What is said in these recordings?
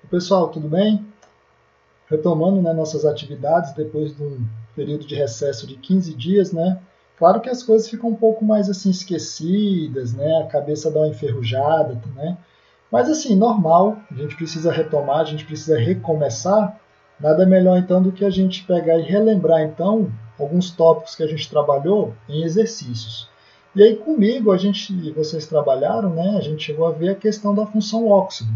Pessoal, tudo bem? Retomando, né, nossas atividades depois de um período de recesso de 15 dias, né? Claro que as coisas ficam um pouco mais assim esquecidas, né? A cabeça dá uma enferrujada, né? Mas assim, normal, a gente precisa retomar, a gente precisa recomeçar. Nada melhor então do que a gente pegar e relembrar então alguns tópicos que a gente trabalhou em exercícios. E aí comigo, vocês trabalharam, né? A gente chegou a ver a questão da função óxido.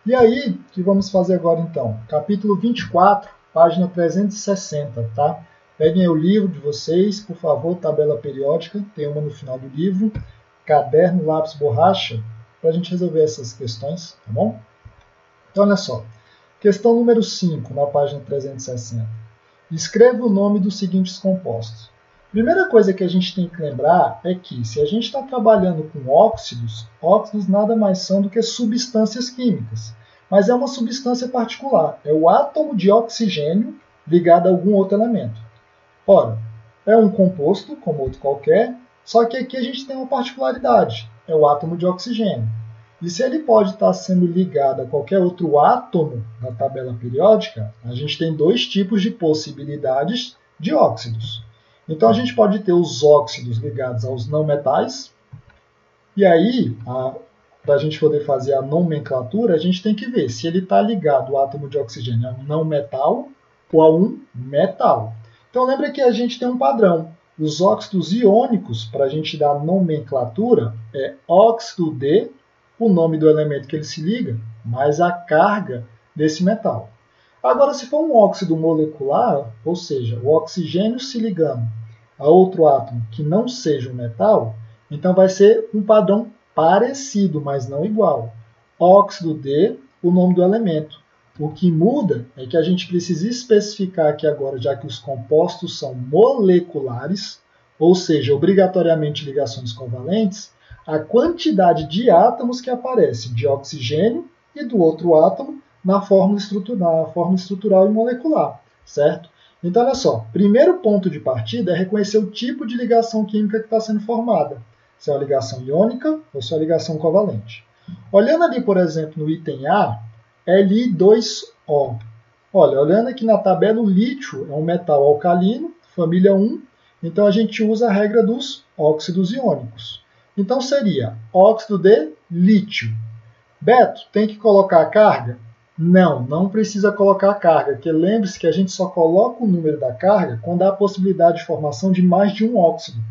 E aí, o que vamos fazer agora então? Capítulo 24, página 360, tá? Peguem aí o livro de vocês, por favor, tabela periódica, tem uma no final do livro, caderno, lápis, borracha, para a gente resolver essas questões, tá bom? Então, olha só. Questão número 5, na página 360. Escreva o nome dos seguintes compostos. Primeira coisa que a gente tem que lembrar é que, se a gente está trabalhando com óxidos, óxidos nada mais são do que substâncias químicas. Mas é uma substância particular, é o átomo de oxigênio ligado a algum outro elemento. Ora, é um composto, como outro qualquer, só que aqui a gente tem uma particularidade, é o átomo de oxigênio. E se ele pode estar sendo ligado a qualquer outro átomo na tabela periódica, a gente tem dois tipos de possibilidades de óxidos. Então a gente pode ter os óxidos ligados aos não metais, e aí, para a gente poder fazer a nomenclatura, a gente tem que ver se ele está ligado, o átomo de oxigênio, a um não metal ou a um metal. Então lembra que a gente tem um padrão. Os óxidos iônicos, para a gente dar nomenclatura, é óxido de, o nome do elemento que ele se liga, mais a carga desse metal. Agora, se for um óxido molecular, ou seja, o oxigênio se ligando a outro átomo que não seja um metal, então vai ser um padrão parecido, mas não igual. Óxido de, o nome do elemento. O que muda é que a gente precisa especificar aqui agora, já que os compostos são moleculares, ou seja, obrigatoriamente ligações covalentes, a quantidade de átomos que aparece de oxigênio e do outro átomo na fórmula estrutural e molecular, certo? Então, olha só, primeiro ponto de partida é reconhecer o tipo de ligação química que está sendo formada, se é uma ligação iônica ou se é uma ligação covalente. Olhando ali, por exemplo, no item A, Li2O. Olha, olhando aqui na tabela, o lítio é um metal alcalino, família 1, então a gente usa a regra dos óxidos iônicos. Então seria óxido de lítio. Beto, tem que colocar a carga? Não, não precisa colocar a carga, porque lembre-se que a gente só coloca o número da carga quando há a possibilidade de formação de mais de um óxido.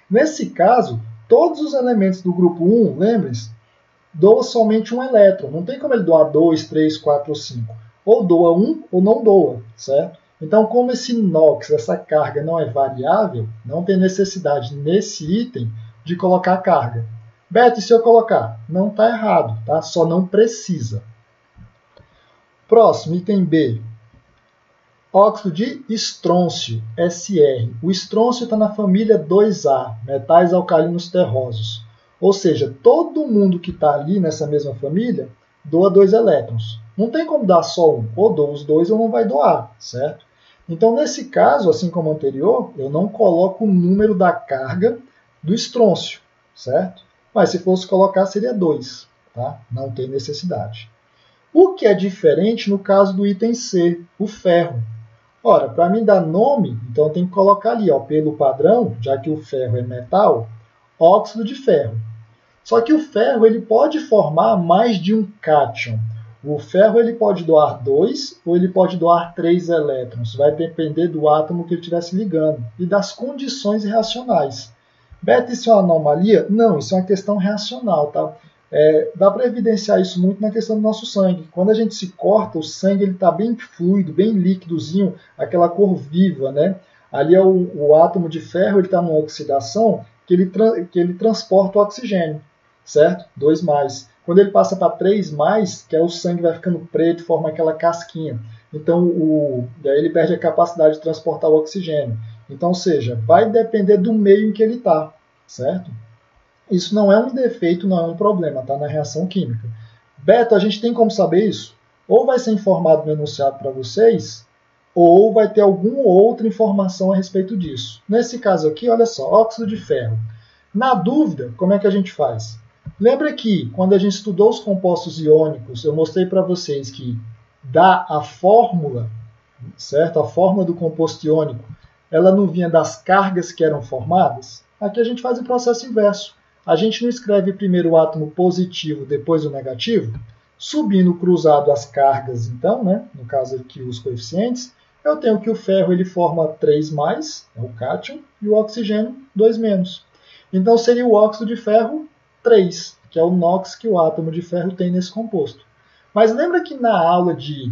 Nesse caso, todos os elementos do grupo 1, lembre-se, doa somente um elétron. Não tem como ele doar 2, 3, 4 ou 5. Ou doa um ou não doa, certo? Então, como esse NOx, essa carga não é variável, não tem necessidade nesse item de colocar carga. Beto, e se eu colocar? Não está errado, tá? Só não precisa. Próximo, item B. Óxido de estrôncio, SR. O estrôncio está na família 2A, metais alcalinos terrosos. Ou seja, todo mundo que está ali nessa mesma família doa 2 elétrons. Não tem como dar só um, ou doa os 2 ou não vai doar, certo? Então, nesse caso, assim como o anterior, eu não coloco o número da carga do estrôncio, certo? Mas se fosse colocar, seria 2, tá? Não tem necessidade. O que é diferente no caso do item C, o ferro. Ora, para mim dar nome, então eu tenho que colocar ali, ó, pelo padrão, já que o ferro é metal, óxido de ferro. Só que o ferro ele pode formar mais de um cátion. O ferro ele pode doar 2 ou ele pode doar 3 elétrons. Vai depender do átomo que ele estiver se ligando e das condições reacionais. Beto, isso é uma anomalia? Não, isso é uma questão reacional, tá? Dá para evidenciar isso muito na questão do nosso sangue. Quando a gente se corta, o sangue está bem fluido, bem líquidozinho, aquela cor viva, né? Ali é o átomo de ferro, ele está numa oxidação que ele transporta o oxigênio, certo? 2+. Quando ele passa para 3+, que é o sangue vai ficando preto, forma aquela casquinha. Então, daí ele perde a capacidade de transportar o oxigênio. Então, ou seja, vai depender do meio em que ele está, certo? Isso não é um defeito, não é um problema, tá? Na reação química. Beto, a gente tem como saber isso? Ou vai ser informado no enunciado para vocês, ou vai ter alguma outra informação a respeito disso. Nesse caso aqui, olha só, óxido de ferro. Na dúvida, como é que a gente faz? Lembra que, quando a gente estudou os compostos iônicos, eu mostrei para vocês que dá a fórmula, certo? A fórmula do composto iônico, ela não vinha das cargas que eram formadas? Aqui a gente faz o processo inverso. A gente não escreve primeiro o átomo positivo, depois o negativo? Subindo cruzado as cargas, então, né? No caso aqui os coeficientes, eu tenho que o ferro ele forma 3+, é o cátion, e o oxigênio 2-. Então seria o óxido de ferro 3, que é o NOx que o átomo de ferro tem nesse composto. Mas lembra que na aula de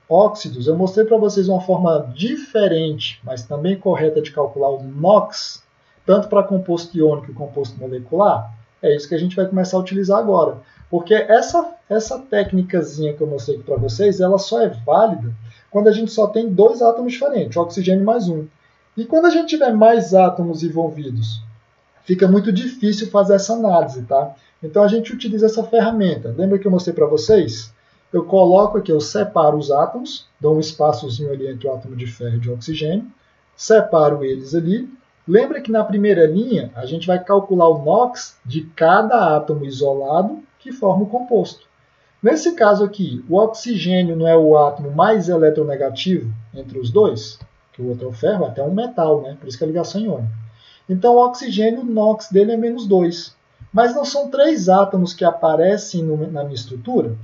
óxidos eu mostrei para vocês uma forma diferente, mas também correta de calcular o NOx, tanto para composto iônico e composto molecular? É isso que a gente vai começar a utilizar agora. Porque essa técnicazinha que eu mostrei para vocês, ela só é válida quando a gente só tem 2 átomos diferentes, oxigênio mais 1. E quando a gente tiver mais átomos envolvidos, fica muito difícil fazer essa análise, tá? Então a gente utiliza essa ferramenta. Lembra que eu mostrei para vocês? Eu coloco aqui, eu separo os átomos, dou um espaçozinho ali entre o átomo de ferro e de oxigênio, separo eles ali. Lembra que na primeira linha a gente vai calcular o NOx de cada átomo isolado que forma o composto. Nesse caso aqui, o oxigênio não é o átomo mais eletronegativo entre os dois, que o outro é o ferro, até um metal, né? Por isso que é a ligação iônica. Então o oxigênio, o NOx dele é -2. Mas não são 3 átomos que aparecem na minha estrutura?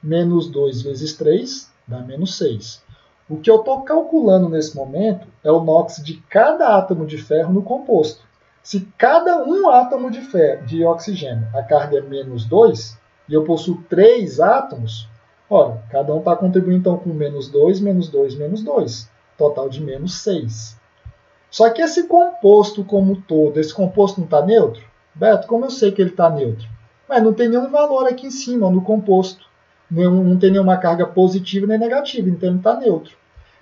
-2 vezes 3 dá -6. O que eu estou calculando nesse momento é o NOx de cada átomo de ferro no composto. Se cada um átomo de ferro, de oxigênio, a carga é -2, e eu possuo 3 átomos, olha, cada um está contribuindo então com -2, -2, -2, total de -6. Só que esse composto como um todo, esse composto não está neutro? Beto, como eu sei que ele está neutro? Mas não tem nenhum valor aqui em cima, no composto. Não tem nenhuma carga positiva nem negativa, então ele está neutro.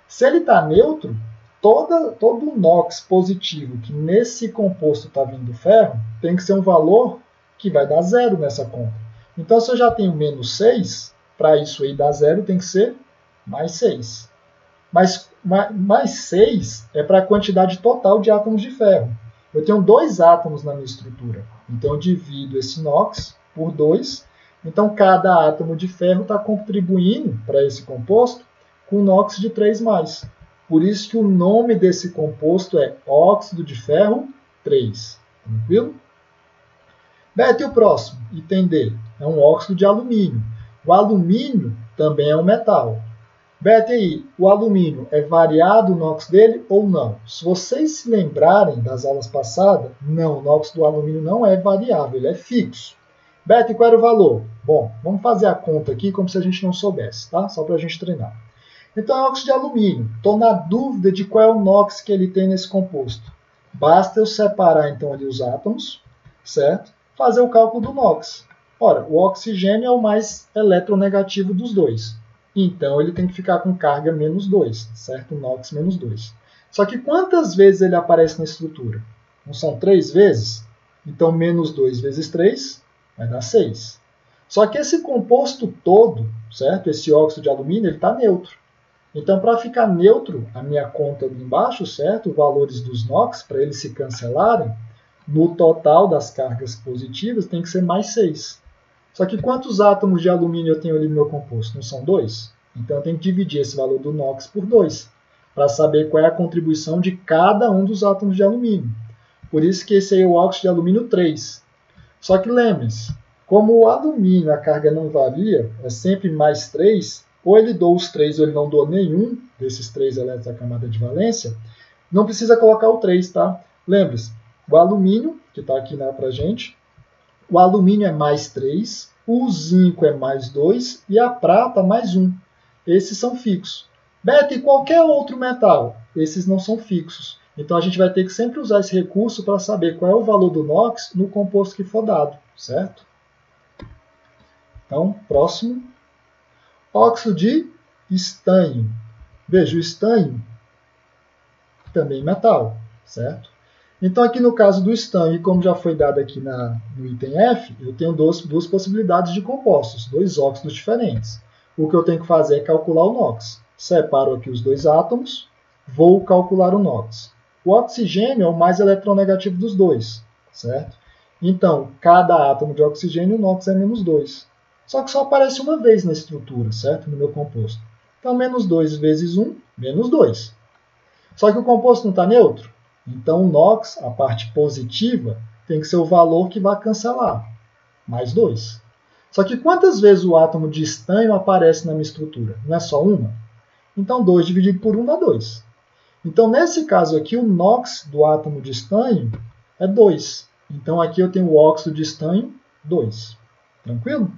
Se ele está neutro, todo o NOx positivo que nesse composto está vindo do ferro, tem que ser um valor que vai dar 0 nessa conta. Então, se eu já tenho -6, para isso aí dar 0 tem que ser +6. Mas mais 6 é para a quantidade total de átomos de ferro. Eu tenho 2 átomos na minha estrutura. Então, eu divido esse NOx por 2. Então, cada átomo de ferro está contribuindo para esse composto com NOx de 3+. Por isso que o nome desse composto é óxido de ferro 3. Tranquilo? Beto, e o próximo? Item D. É um óxido de alumínio. O alumínio também é um metal. Beto, e aí, o alumínio é variado o NOx dele ou não? Se vocês se lembrarem das aulas passadas, não, o NOx do alumínio não é variável, ele é fixo. Beto, e qual era o valor? Bom, vamos fazer a conta aqui como se a gente não soubesse, tá? Só para a gente treinar. Então, é óxido de alumínio. Estou na dúvida de qual é o NOx que ele tem nesse composto. Basta eu separar, então, ali os átomos, certo? Fazer o cálculo do NOx. Ora, o oxigênio é o mais eletronegativo dos dois. Então, ele tem que ficar com carga -2, certo? NOx -2. Só que quantas vezes ele aparece na estrutura? Não são 3 vezes? Então, -2 vezes 3 vai dar 6. Só que esse composto todo, certo? Esse óxido de alumínio, ele está neutro. Então, para ficar neutro, a minha conta ali embaixo, certo? Valores dos NOx, para eles se cancelarem, no total das cargas positivas tem que ser +6. Só que quantos átomos de alumínio eu tenho ali no meu composto? Não são 2? Então eu tenho que dividir esse valor do NOx por 2, para saber qual é a contribuição de cada um dos átomos de alumínio. Por isso que esse aí é o óxido de alumínio 3. Só que lembre-se, como o alumínio a carga não varia, é sempre +3, ou ele doa os 3 ou ele não doa nenhum desses 3 elétrons da camada de valência, não precisa colocar o 3, tá? Lembre-se, o alumínio, que está aqui para a gente, o alumínio é +3, o zinco é +2 e a prata +1. Esses são fixos. Beto, e qualquer outro metal? Esses não são fixos. Então a gente vai ter que sempre usar esse recurso para saber qual é o valor do NOx no composto que for dado, certo? Então, próximo. Óxido de estanho. Veja, o estanho também é metal, certo? Então, aqui no caso do estanho, e como já foi dado aqui no item F, eu tenho duas possibilidades de compostos, 2 óxidos diferentes. O que eu tenho que fazer é calcular o NOx. Separo aqui os 2 átomos, vou calcular o NOx. O oxigênio é o mais eletronegativo dos dois, certo? Então, cada átomo de oxigênio, o NOx é menos 2. Só que só aparece uma vez na estrutura, certo? No meu composto. Então, menos 2 vezes 1, menos 2. Só que o composto não está neutro. Então, o NOx, a parte positiva, tem que ser o valor que vai cancelar. Mais 2. Só que quantas vezes o átomo de estânio aparece na minha estrutura? Não é só uma? Então, 2 dividido por 1 dá 2. Então, nesse caso aqui, o NOx do átomo de estânio é 2. Então, aqui eu tenho o óxido de estânio 2. Tranquilo?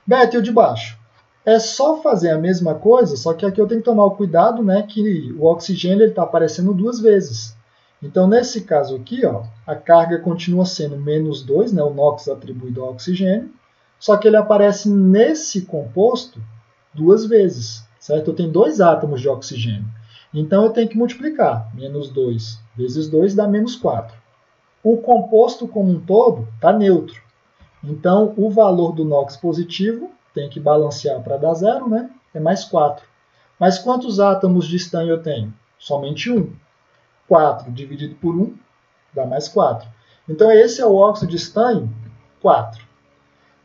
Beto, e o de baixo? É só fazer a mesma coisa, só que aqui eu tenho que tomar o cuidado, né, que o oxigênio está aparecendo 2 vezes. Então, nesse caso aqui, ó, a carga continua sendo menos 2, né, o NOx atribuído ao oxigênio, só que ele aparece nesse composto 2 vezes, certo? Eu tenho 2 átomos de oxigênio. Então, eu tenho que multiplicar. Menos 2 vezes 2 dá menos 4. O composto como um todo está neutro. Então, o valor do NOx positivo tem que balancear para dar 0, né? É mais 4. Mas quantos átomos de estânio eu tenho? Somente 1. 4 dividido por 1 dá mais 4. Então, esse é o óxido de estânio 4.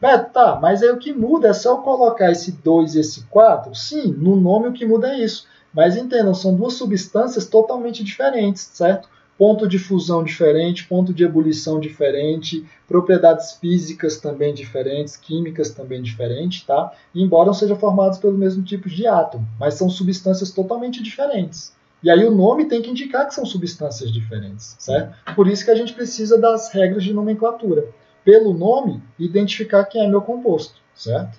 Beto, tá, mas aí o que muda é só eu colocar esse 2 e esse 4? Sim, no nome o que muda é isso. Mas entendam, são duas substâncias totalmente diferentes, certo? Ponto de fusão diferente, ponto de ebulição diferente, propriedades físicas também diferentes, químicas também diferentes, tá? Embora não sejam formados pelo mesmo tipo de átomo, mas são substâncias totalmente diferentes. E aí o nome tem que indicar que são substâncias diferentes, certo? Por isso que a gente precisa das regras de nomenclatura. Pelo nome, identificar quem é meu composto, certo?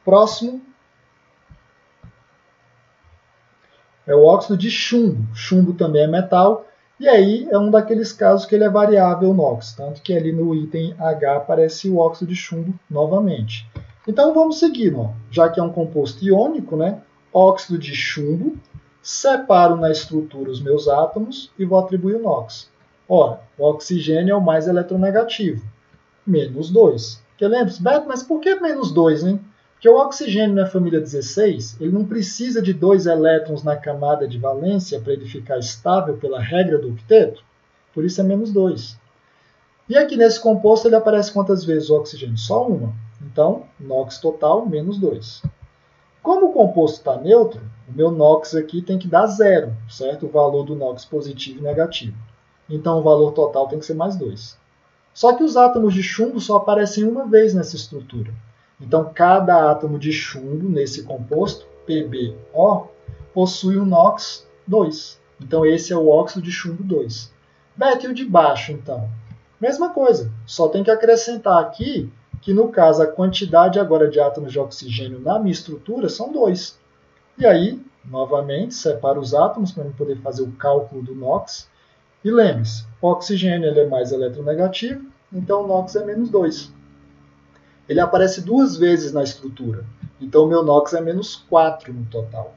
Próximo é o óxido de chumbo. Chumbo também é metal, e aí é um daqueles casos que ele é variável NOx, tanto que ali no item H aparece o óxido de chumbo novamente. Então vamos seguir, ó. Já que é um composto iônico, né? Óxido de chumbo, separo na estrutura os meus átomos e vou atribuir o NOx. Ora, o oxigênio é o mais eletronegativo, menos 2. Porque lembre-se, Beto, mas por que menos 2, hein? Porque o oxigênio na família 16, ele não precisa de 2 elétrons na camada de valência para ele ficar estável pela regra do octeto, por isso é menos 2. E aqui nesse composto ele aparece quantas vezes o oxigênio? Só uma. Então, NOx total, menos 2. Como o composto está neutro, o meu NOx aqui tem que dar 0, certo? O valor do NOx positivo e negativo. Então, o valor total tem que ser mais 2. Só que os átomos de chumbo só aparecem uma vez nessa estrutura. Então, cada átomo de chumbo nesse composto, PbO, possui um NOx 2. Então, esse é o óxido de chumbo 2. Beto, e o de baixo, então? Mesma coisa, só tem que acrescentar aqui que, no caso, a quantidade agora de átomos de oxigênio na minha estrutura são 2. E aí, novamente, separo os átomos para eu poder fazer o cálculo do NOx. E lembre-se, o oxigênio ele é mais eletronegativo, então o NOx é menos 2. Ele aparece 2 vezes na estrutura, então o meu NOx é menos 4 no total.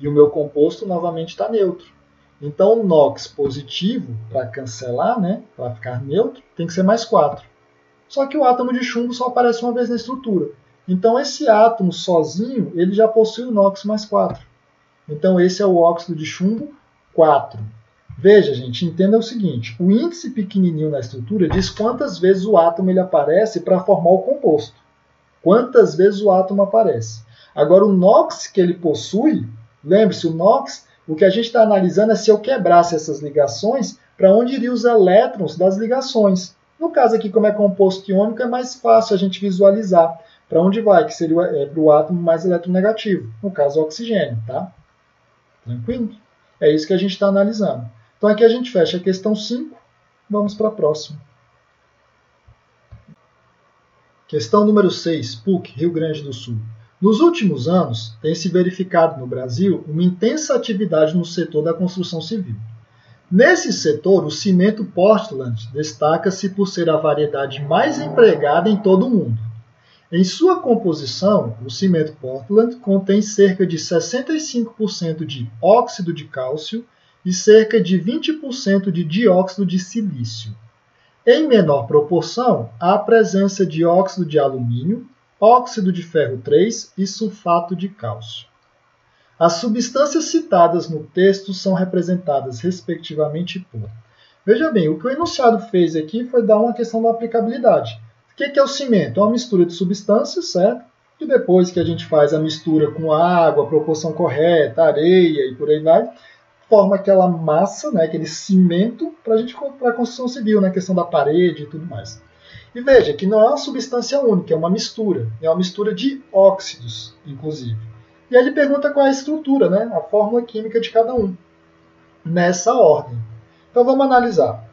E o meu composto novamente está neutro. Então o NOx positivo, para cancelar, né, para ficar neutro, tem que ser mais 4. Só que o átomo de chumbo só aparece uma vez na estrutura. Então esse átomo sozinho, ele já possui o NOx mais 4. Então esse é o óxido de chumbo 4. Veja, gente, entenda o seguinte, o índice pequenininho na estrutura diz quantas vezes o átomo ele aparece para formar o composto. Quantas vezes o átomo aparece. Agora, o NOx que ele possui, lembre-se, o NOx, o que a gente está analisando é se eu quebrasse essas ligações, para onde iriam os elétrons das ligações. No caso aqui, como é composto iônico, é mais fácil a gente visualizar para onde vai, que seria para o átomo mais eletronegativo, no caso o oxigênio, tá? Tranquilo? É isso que a gente está analisando. Então aqui a gente fecha a questão 5, vamos para a próxima. Questão número 6, PUC, Rio Grande do Sul. Nos últimos anos, tem se verificado no Brasil uma intensa atividade no setor da construção civil. Nesse setor, o cimento Portland destaca-se por ser a variedade mais empregada em todo o mundo. Em sua composição, o cimento Portland contém cerca de 65% de óxido de cálcio e cerca de 20% de dióxido de silício. Em menor proporção, há a presença de óxido de alumínio, óxido de ferro 3 e sulfato de cálcio. As substâncias citadas no texto são representadas respectivamente por Veja bem, o que o enunciado fez aqui foi dar uma questão da aplicabilidade. O que é o cimento? É uma mistura de substâncias, certo? E depois que a gente faz a mistura com água, a proporção correta, areia e por aí vai, forma aquela massa, né, aquele cimento para a construção civil, na questão da parede e tudo mais. E veja que não é uma substância única, é uma mistura de óxidos, inclusive. E aí ele pergunta qual é a estrutura, né, a fórmula química de cada um, nessa ordem. Então vamos analisar.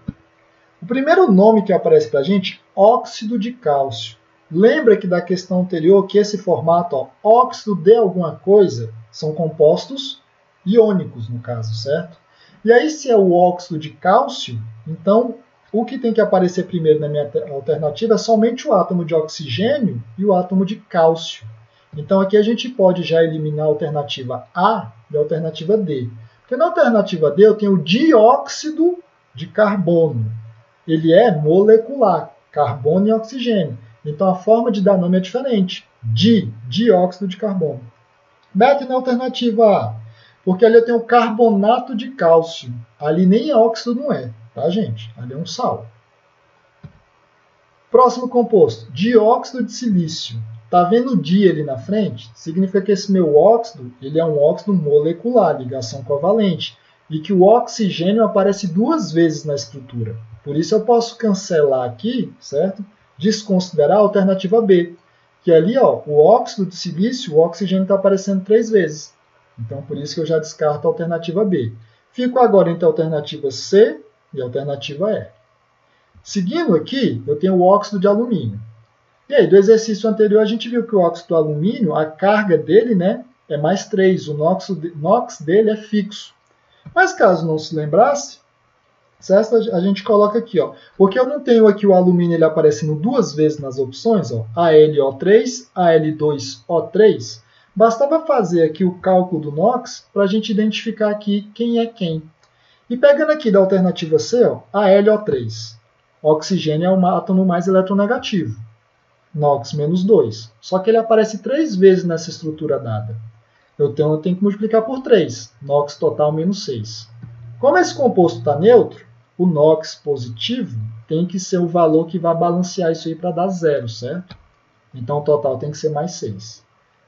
O primeiro nome que aparece para a gente, óxido de cálcio. Lembra que da questão anterior que esse formato, ó, óxido de alguma coisa, são compostos iônicos, no caso, certo? E aí, se é o óxido de cálcio, então o que tem que aparecer primeiro na minha alternativa é somente o átomo de oxigênio e o átomo de cálcio. Então aqui a gente pode já eliminar a alternativa A e a alternativa D. Porque na alternativa D eu tenho o dióxido de carbono. Ele é molecular, carbono e oxigênio. Então a forma de dar nome é diferente. Dióxido de carbono. Mete na alternativa A, porque ali eu tenho carbonato de cálcio. Ali nem óxido não é, tá, gente? Ali é um sal. Próximo composto, dióxido de silício. Tá vendo o di ali na frente? Significa que esse meu óxido, ele é um óxido molecular, ligação covalente, e que o oxigênio aparece 2 vezes na estrutura. Por isso eu posso cancelar aqui, certo? Desconsiderar a alternativa B, que ali, ó, o óxido de silício, o oxigênio está aparecendo 3 vezes. Então, por isso que eu já descarto a alternativa B. Fico agora entre a alternativa C e a alternativa E. Seguindo aqui, eu tenho o óxido de alumínio. E aí, do exercício anterior, a gente viu que o óxido do alumínio, a carga dele, né, é mais 3. O NOx dele é fixo. Mas caso não se lembrasse, certo? A gente coloca aqui, ó, porque eu não tenho aqui o alumínio ele aparecendo 2 vezes nas opções, ó, AlO3, Al2O3, bastava fazer aqui o cálculo do NOx para a gente identificar aqui quem é quem. E pegando aqui da alternativa C, ó, AlO3, oxigênio é o átomo mais eletronegativo, NOx menos 2, só que ele aparece 3 vezes nessa estrutura dada. Eu tenho que multiplicar por 3, NOx total menos 6. Como esse composto está neutro, o NOx positivo tem que ser o valor que vai balancear isso aí para dar 0, certo? Então o total tem que ser mais 6.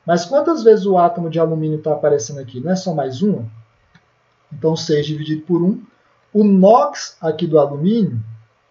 Mas quantas vezes o átomo de alumínio está aparecendo aqui? Não é só mais uma? Então 6 dividido por 1. O NOx aqui do alumínio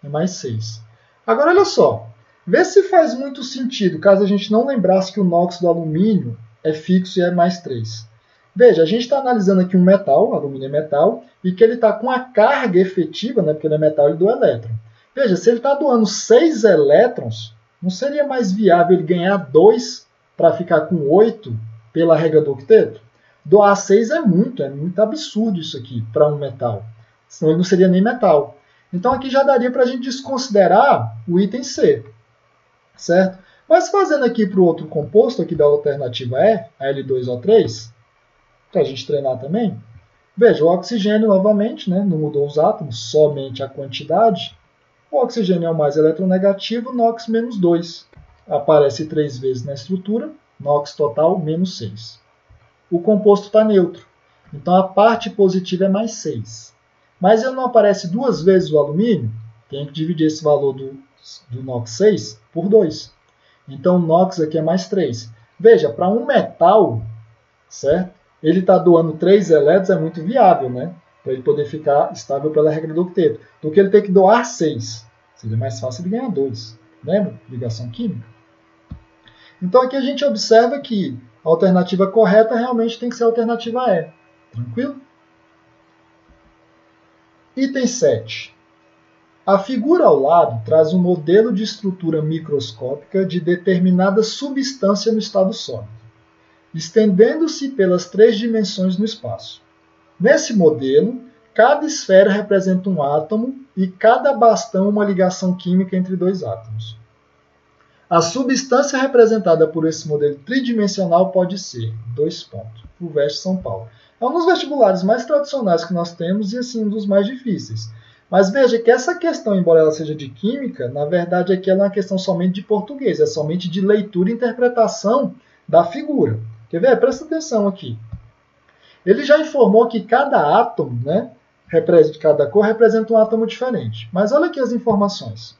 é mais 6. Agora olha só, vê se faz muito sentido, caso a gente não lembrasse que o NOx do alumínio é fixo e é mais 3. Veja, a gente está analisando aqui um metal, alumínio é metal, e que ele está com a carga efetiva, né, porque ele é metal, ele doa elétron. Veja, se ele está doando 6 elétrons, não seria mais viável ele ganhar 2 para ficar com 8 pela regra do octeto? Doar 6 é muito absurdo isso aqui para um metal. Senão ele não seria nem metal. Então aqui já daria para a gente desconsiderar o item C, certo? Mas fazendo aqui para o outro composto, aqui da alternativa E, Al2O3, para a gente treinar também, veja, o oxigênio novamente, né, não mudou os átomos, somente a quantidade. O oxigênio é o mais eletronegativo, NOx menos 2. Aparece 3 vezes na estrutura, NOx total menos 6. O composto está neutro, então a parte positiva é mais 6. Mas ele não aparece 2 vezes o alumínio, tem que dividir esse valor do NOx 6 por 2. Então o NOx aqui é mais 3. Veja, para um metal, certo? Ele está doando 3 elétrons, é muito viável, né? Para ele poder ficar estável pela regra do octeto. Do que ele ter que doar 6. Seria mais fácil ele ganhar 2. Lembra? Ligação química. Então aqui a gente observa que a alternativa correta realmente tem que ser a alternativa E. Tranquilo? Item 7. A figura ao lado traz um modelo de estrutura microscópica de determinada substância no estado sólido, estendendo-se pelas 3 dimensões no espaço. Nesse modelo, cada esfera representa um átomo e cada bastão uma ligação química entre 2 átomos. A substância representada por esse modelo tridimensional pode ser, 2 pontos, FUVEST São Paulo. É um dos vestibulares mais tradicionais que nós temos e assim um dos mais difíceis. Mas veja que essa questão, embora ela seja de química, na verdade aqui ela é uma questão somente de português, é somente de leitura e interpretação da figura. Quer ver? Presta atenção aqui. Ele já informou que cada átomo, né, cada cor representa um átomo diferente. Mas olha aqui as informações.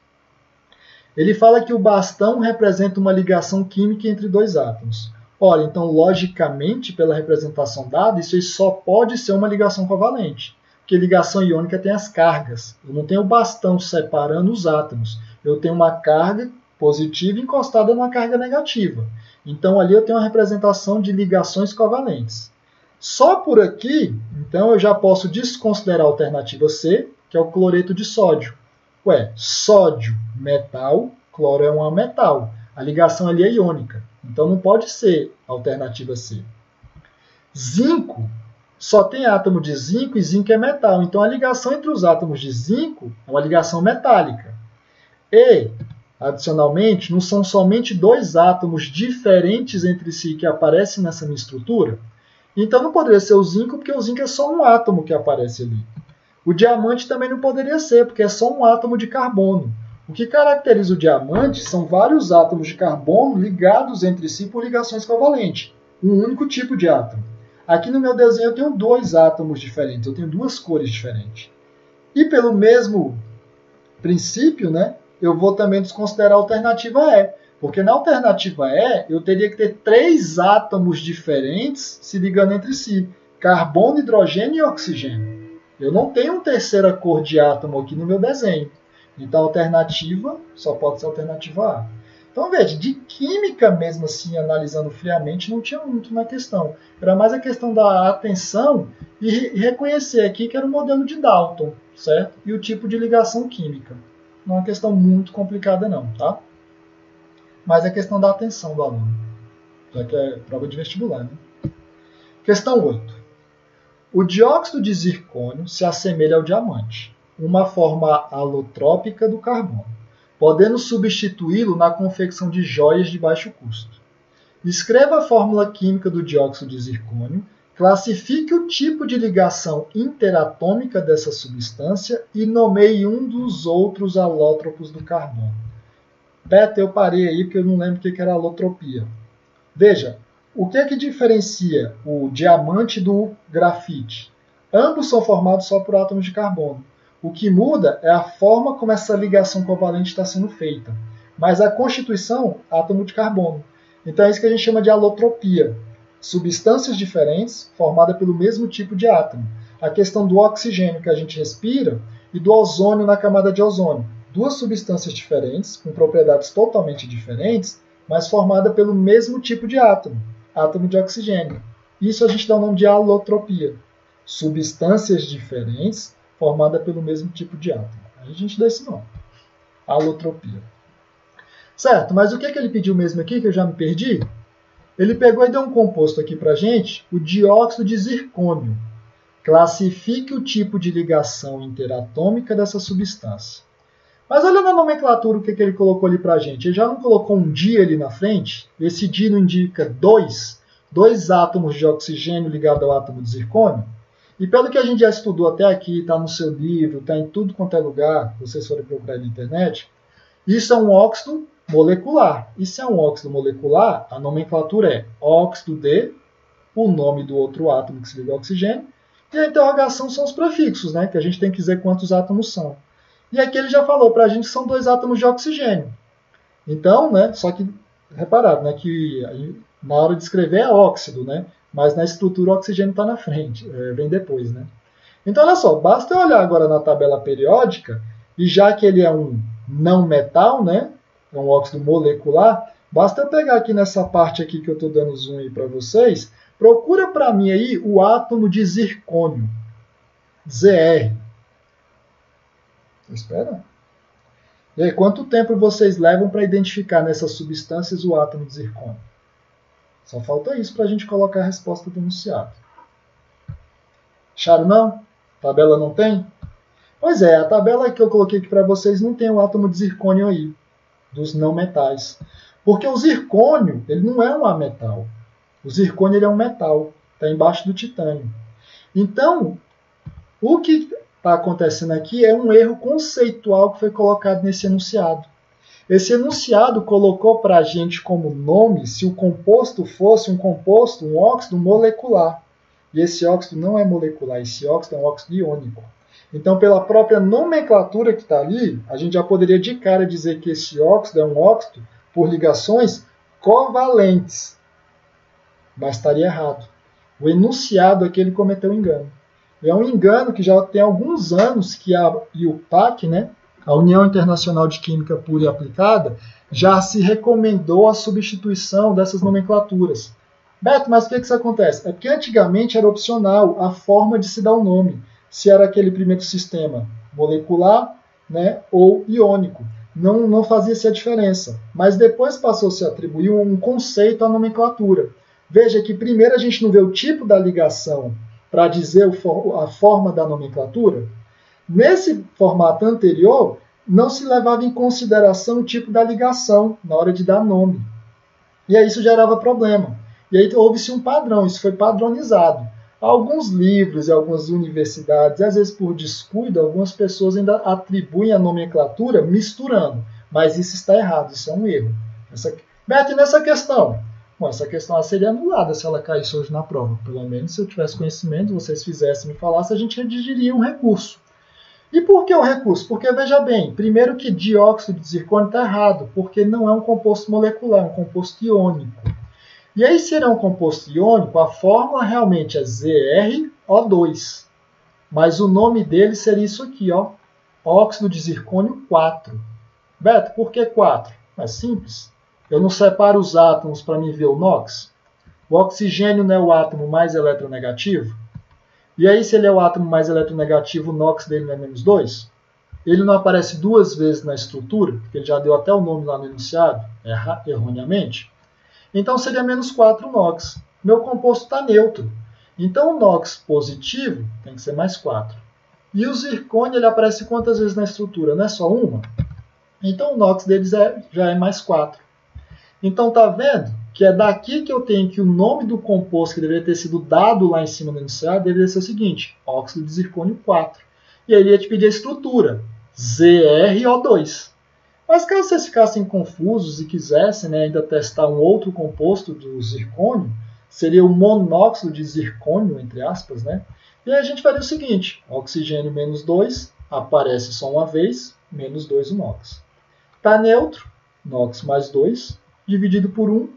Ele fala que o bastão representa uma ligação química entre dois átomos. Ora, então, logicamente, pela representação dada, isso aí só pode ser uma ligação covalente. Porque ligação iônica tem as cargas. Eu não tenho o bastão separando os átomos. Eu tenho uma carga positiva encostada numa carga negativa. Então, ali eu tenho uma representação de ligações covalentes. Só por aqui, então, eu já posso desconsiderar a alternativa C, que é o cloreto de sódio. Ué, sódio, metal, cloro é um metal. A ligação ali é iônica. Então, não pode ser a alternativa C. Zinco, só tem átomo de zinco e zinco é metal. Então, a ligação entre os átomos de zinco é uma ligação metálica. E, adicionalmente, não são somente dois átomos diferentes entre si que aparecem nessa minha estrutura? Então, não poderia ser o zinco, porque o zinco é só um átomo que aparece ali. O diamante também não poderia ser, porque é só um átomo de carbono. O que caracteriza o diamante são vários átomos de carbono ligados entre si por ligações covalentes. Um único tipo de átomo. Aqui no meu desenho eu tenho dois átomos diferentes, eu tenho duas cores diferentes. E pelo mesmo princípio, né, eu vou também desconsiderar a alternativa E. Porque na alternativa E, eu teria que ter três átomos diferentes se ligando entre si. Carbono, hidrogênio e oxigênio. Eu não tenho uma terceira cor de átomo aqui no meu desenho. Então, a alternativa só pode ser a alternativa A. Então, veja, de química mesmo assim, analisando friamente, não tinha muito na questão. Era mais a questão da atenção e reconhecer aqui que era o modelo de Dalton, certo? E o tipo de ligação química. Não é uma questão muito complicada não, tá? Mas é questão da atenção do aluno. Já que é prova de vestibular, né? Questão 8. O dióxido de zircônio se assemelha ao diamante, uma forma alotrópica do carbono, podendo substituí-lo na confecção de joias de baixo custo. Escreva a fórmula química do dióxido de zircônio, classifique o tipo de ligação interatômica dessa substância e nomeie um dos outros alótropos do carbono. Beto, eu parei aí porque eu não lembro o que era alotropia. Veja, o que é que diferencia o diamante do grafite? Ambos são formados só por átomos de carbono. O que muda é a forma como essa ligação covalente está sendo feita. Mas a constituição, átomo de carbono. Então é isso que a gente chama de alotropia. Substâncias diferentes formadas pelo mesmo tipo de átomo. A questão do oxigênio que a gente respira e do ozônio na camada de ozônio. Duas substâncias diferentes, com propriedades totalmente diferentes, mas formada pelo mesmo tipo de átomo, átomo de oxigênio. Isso a gente dá o nome de alotropia. Substâncias diferentes formadas pelo mesmo tipo de átomo. Aí a gente dá esse nome, alotropia. Certo, mas o que ele pediu mesmo aqui, que eu já me perdi? Ele pegou e deu um composto aqui para a gente, o dióxido de zircônio. Classifique o tipo de ligação interatômica dessa substância. Mas olha na nomenclatura o que ele colocou ali para a gente. Ele já não colocou um di ali na frente? Esse di não indica dois átomos de oxigênio ligados ao átomo de zircônio? E pelo que a gente já estudou até aqui, está no seu livro, está em tudo quanto é lugar, vocês forem procurar na internet, isso é um óxido molecular. E se é um óxido molecular, a nomenclatura é óxido de, o nome do outro átomo que se liga ao oxigênio, e a interrogação são os prefixos, né, que a gente tem que dizer quantos átomos são. E aqui ele já falou para a gente que são dois átomos de oxigênio. Então, né, só que, repararam, né, que na hora de escrever é óxido, né, mas na estrutura o oxigênio está na frente, vem depois. Né? Então, olha só, basta eu olhar agora na tabela periódica, e já que ele é um não metal, né, é um óxido molecular, basta eu pegar aqui nessa parte aqui que eu estou dando zoom aí para vocês, procura para mim aí o átomo de zircônio, Zr. Espera. E aí, quanto tempo vocês levam para identificar nessas substâncias o átomo de zircônio? Só falta isso para a gente colocar a resposta do enunciado. Acharam não? Tabela não tem? Pois é, a tabela que eu coloquei aqui para vocês não tem o átomo de zircônio aí, dos não metais. Porque o zircônio, ele não é um ametal. O zircônio ele é um metal, está embaixo do titânio. Então, o que está acontecendo aqui é um erro conceitual que foi colocado nesse enunciado. Esse enunciado colocou para a gente como nome se o composto fosse um composto, um óxido molecular. E esse óxido não é molecular, esse óxido é um óxido iônico. Então, pela própria nomenclatura que está ali, a gente já poderia de cara dizer que esse óxido é um óxido por ligações covalentes. Mas estaria errado. O enunciado aqui ele cometeu um engano. É um engano que já tem alguns anos que a IUPAC, né, a União Internacional de Química Pura e Aplicada, já se recomendou a substituição dessas nomenclaturas. Beto, mas por que isso acontece? É porque antigamente era opcional a forma de se dar o nome, se era aquele primeiro sistema molecular, né, ou iônico. Não fazia-se a diferença. Mas depois passou-se a atribuir um conceito à nomenclatura. Veja que primeiro a gente não vê o tipo da ligação para dizer a forma da nomenclatura. Nesse formato anterior, não se levava em consideração o tipo da ligação na hora de dar nome. E aí isso gerava problema. E aí houve-se um padrão, isso foi padronizado. Alguns livros e algumas universidades, às vezes por descuido, algumas pessoas ainda atribuem a nomenclatura misturando. Mas isso está errado, isso é um erro. Beto, e nessa questão? Bom, essa questão seria anulada se ela caísse hoje na prova. Pelo menos se eu tivesse conhecimento, vocês fizessem me falassem, a gente redigiria um recurso. E por que o recurso? Porque, veja bem, primeiro que dióxido de zircônio está errado, porque não é um composto molecular, é um composto iônico. E aí, se ele é um composto iônico, a fórmula realmente é ZrO2. Mas o nome dele seria isso aqui, ó, óxido de zircônio 4. Beto, por que 4? É simples. Eu não separo os átomos para me ver o NOx? O oxigênio não é o átomo mais eletronegativo? E aí, se ele é o átomo mais eletronegativo, o NOx dele não é menos 2? Ele não aparece duas vezes na estrutura, porque ele já deu até o nome lá no enunciado, erroneamente. Então, seria menos 4 NOx. Meu composto está neutro. Então, o NOx positivo tem que ser mais 4. E o zircônio, ele aparece quantas vezes na estrutura? Não é só uma? Então, o NOx deles já é mais 4. Então, tá vendo que é daqui que eu tenho que o nome do composto que deveria ter sido dado lá em cima no enunciado deveria ser o seguinte, óxido de zircônio 4. E aí ele ia te pedir a estrutura, ZrO2. Mas caso vocês ficassem confusos e quisessem, né, ainda testar um outro composto do zircônio, seria o monóxido de zircônio, entre aspas, né? E aí a gente faria o seguinte, oxigênio menos 2, aparece só uma vez, menos 2 o NOx. Está neutro, NOx mais 2, dividido por 1,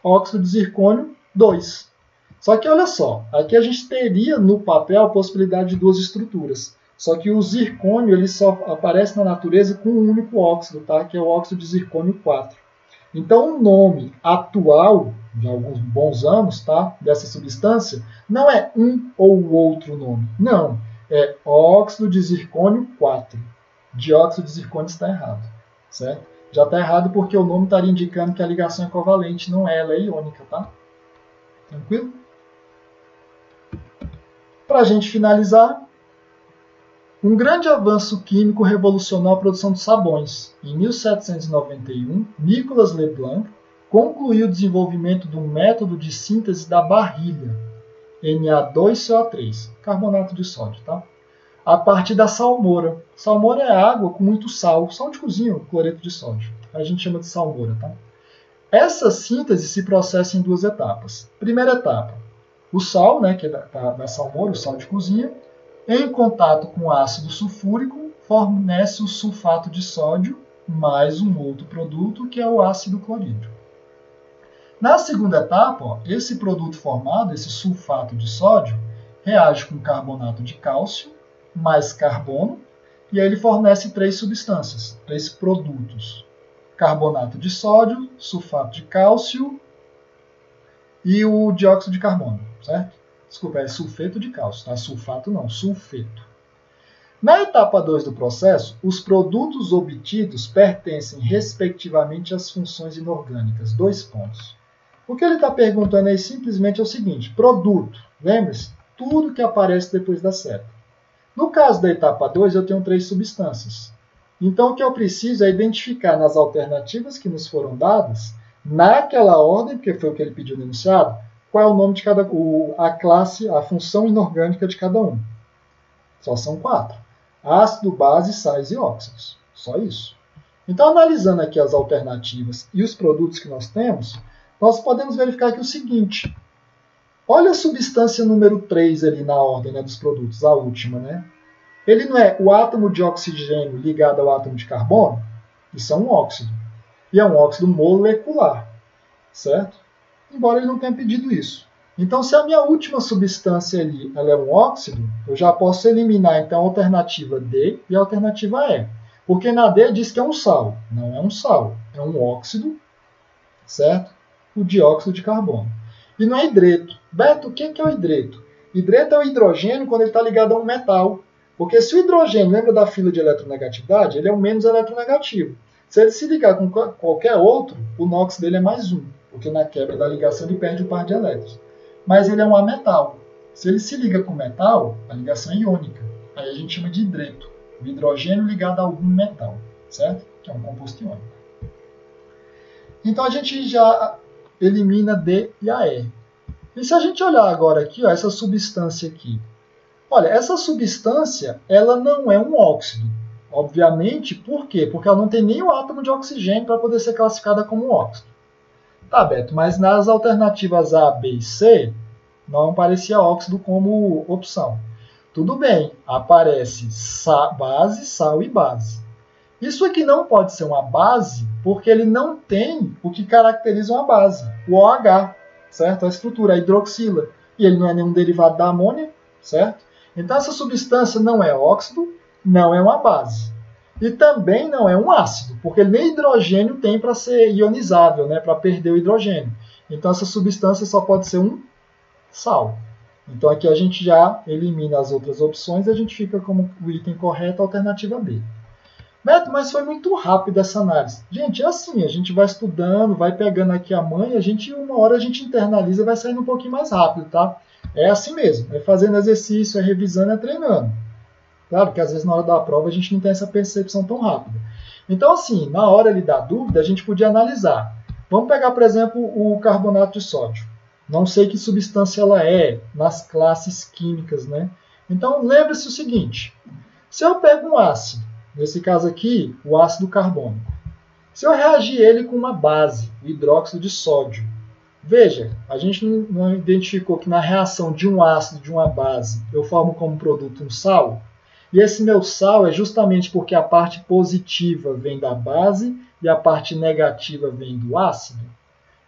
óxido de zircônio 2. Só que olha só, aqui a gente teria no papel a possibilidade de duas estruturas. Só que o zircônio ele só aparece na natureza com um único óxido, tá? Que é o óxido de zircônio 4. Então o nome atual, de alguns bons anos, tá? Dessa substância, não é um ou outro nome. Não, é óxido de zircônio 4. Dióxido de zircônio está errado, certo? Já está errado porque o nome estaria indicando que a ligação é covalente, não é, ela é iônica, tá? Tranquilo? Para a gente finalizar, um grande avanço químico revolucionou a produção de sabões. Em 1791, Nicolas Leblanc concluiu o desenvolvimento do método de síntese da barrilha, Na2CO3, carbonato de sódio, tá? A partir da salmoura. Salmoura é água com muito sal de cozinha, cloreto de sódio. A gente chama de salmoura, tá? Essa síntese se processa em duas etapas. Primeira etapa, o sal, né, que é da salmoura, o sal de cozinha, em contato com ácido sulfúrico, fornece o sulfato de sódio mais um outro produto, que é o ácido clorídrico. Na segunda etapa, ó, esse produto formado, esse sulfato de sódio, reage com carbonato de cálcio, mais carbono, e aí ele fornece três substâncias, três produtos. Carbonato de sódio, sulfato de cálcio e o dióxido de carbono, certo? Desculpa, é sulfeto de cálcio, tá? Sulfato não, sulfeto. Na etapa 2 do processo, os produtos obtidos pertencem respectivamente às funções inorgânicas. 2 pontos. O que ele está perguntando aí simplesmente é o seguinte, produto, lembre-se, tudo que aparece depois da seta. No caso da etapa 2, eu tenho 3 substâncias. Então, o que eu preciso é identificar nas alternativas que nos foram dadas, naquela ordem, porque foi o que ele pediu no enunciado, qual é o nome de cada, a classe, a função inorgânica de cada um. Só são 4. Ácido, base, sais e óxidos. Só isso. Então, analisando aqui as alternativas e os produtos que nós temos, nós podemos verificar aqui o seguinte. Olha a substância número 3 ali na ordem, né, dos produtos, a última, né? Ele não é o átomo de oxigênio ligado ao átomo de carbono? Isso é um óxido. E é um óxido molecular, certo? Embora ele não tenha pedido isso. Então, se a minha última substância ali ela é um óxido, eu já posso eliminar então a alternativa D e a alternativa E. Porque na D diz que é um sal. Não é um sal, é um óxido, certo? O dióxido de carbono. E não é hidreto. Beto, o que é o hidreto? Hidreto é o hidrogênio quando ele está ligado a um metal. Porque se o hidrogênio lembra da fila de eletronegatividade, ele é o menos eletronegativo. Se ele se ligar com qualquer outro, o NOx dele é mais 1, porque na quebra da ligação ele perde o par de elétrons. Mas ele é um ametal. Se ele se liga com metal, a ligação é iônica. Aí a gente chama de hidreto. O hidrogênio ligado a algum metal, certo? Que é um composto iônico. Então a gente já elimina D e a E. E se a gente olhar agora aqui, ó, essa substância aqui. Olha, essa substância ela não é um óxido. Obviamente, por quê? Porque ela não tem nem o átomo de oxigênio para poder ser classificada como óxido. Tá, Beto, mas nas alternativas A, B e C, não aparecia óxido como opção. Tudo bem, aparece base, sal e base. Isso aqui não pode ser uma base porque ele não tem o que caracteriza uma base, o OH, certo? A estrutura, a hidroxila. E ele não é nenhum derivado da amônia, certo? Então essa substância não é óxido, não é uma base. E também não é um ácido, porque ele nem hidrogênio tem para ser ionizável, né, para perder o hidrogênio. Então essa substância só pode ser um sal. Então aqui a gente já elimina as outras opções e a gente fica como o item correto, a alternativa B. Beto, mas foi muito rápido essa análise. Gente, é assim, a gente vai estudando, vai pegando aqui a manha, uma hora a gente internaliza e vai saindo um pouquinho mais rápido, tá? É assim mesmo, é fazendo exercício, é revisando, é treinando. Claro que às vezes na hora da prova a gente não tem essa percepção tão rápida. Então assim, na hora ali da dúvida, a gente podia analisar. Vamos pegar, por exemplo, o carbonato de sódio. Não sei que substância ela é nas classes químicas, né? Então lembre-se o seguinte, se eu pego um ácido, nesse caso aqui, o ácido carbônico, se eu reagir ele com uma base, o hidróxido de sódio, veja, a gente não identificou que na reação de um ácido de uma base, eu formo como produto um sal? E esse meu sal é justamente porque a parte positiva vem da base e a parte negativa vem do ácido.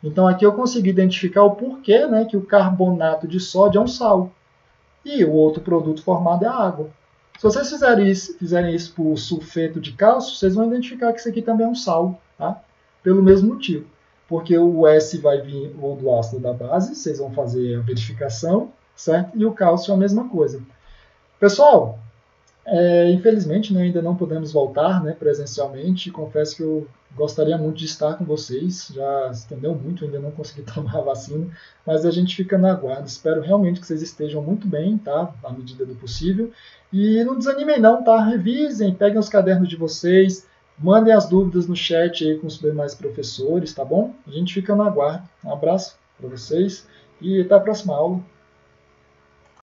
Então aqui eu consegui identificar o porquê, né, que o carbonato de sódio é um sal. E o outro produto formado é a água. Se vocês fizerem isso por sulfeto de cálcio, vocês vão identificar que isso aqui também é um sal, tá? Pelo mesmo motivo. Porque o S vai vir ou do ácido da base, vocês vão fazer a verificação, certo? E o cálcio é a mesma coisa. Pessoal, infelizmente, né, ainda não podemos voltar, né, presencialmente. Confesso que eu gostaria muito de estar com vocês. Já estendeu muito, ainda não consegui tomar a vacina, mas a gente fica na aguardo. Espero realmente que vocês estejam muito bem, tá, à medida do possível. E não desanimem não, tá? Revisem, peguem os cadernos de vocês, mandem as dúvidas no chat aí com os demais professores, tá bom? A gente fica no aguardo. Um abraço para vocês e até a próxima aula.